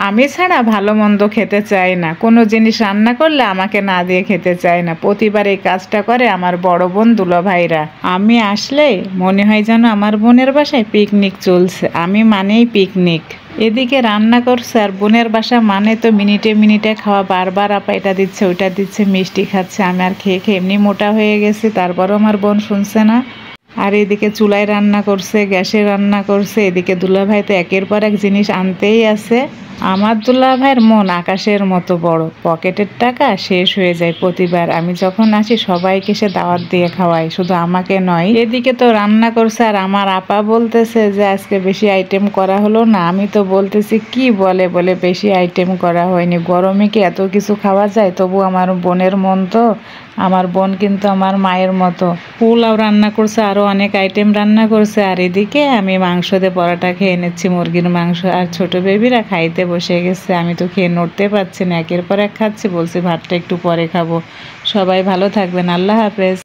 আমি ছাড়া ভালো মন্দ খেতে চায় না, কোনো জিনিস রান্না করলে আমাকে না দিয়ে খেতে চায় না। প্রতিবার এই কাজটা করে আমার বড় বোন দুলাভাইরা। আমি আসলেই মনে হয় যেন আমার বোনের বাসায় পিকনিক চলছে, আমি মানেই পিকনিক। এদিকে রান্না করছে আর বোনের বাসা মানে তো মিনিটে মিনিটে খাওয়া, বারবার আপা এটা দিচ্ছে ওইটা দিচ্ছে, মিষ্টি খাচ্ছে। আমি আর খেয়ে খেয়ে এমনি মোটা হয়ে গেছি, তারপরও আমার বোন শুনছে না। আর এদিকে চুলায় রান্না করছে, গ্যাসে রান্না করছে, এদিকে দুলাভাই তো একের পর এক জিনিস আনতেই আছে। আমার দুলাভাইয়ের মন আকাশের মতো বড়, পকেটের টাকা শেষ হয়ে যায় প্রতিবার। আমি যখন আসি সবাইকে সে দাওয়াত দিয়ে খাওয়ায়, শুধু আমাকে নয়। এদিকে তো রান্না করছে আর আমার আপা বলতেছে যে আজকে বেশি আইটেম করা হলো না। আমি তো বলতেছি কি বলে বলে বেশি আইটেম করা হয়নি, গরমে কি এত কিছু খাওয়া যায়? তবু আমার বোনের মন তো, আমার বোন কিন্তু আমার মায়ের মতো। পোলাও রান্না করছে, আরও অনেক আইটেম রান্না করছে। আর এদিকে আমি মাংস দিয়ে পরোটা খেয়ে নিচ্ছি, মুরগির মাংস। আর ছোট বেবিরা খাইতে বসে গেছে, আমি তো খেয়ে নড়তে পারছি না, একের পর এক খাচ্ছি। বলছি ভাতটা একটু পরে খাবো। সবাই ভালো থাকবেন, আল্লাহ হাফেজ।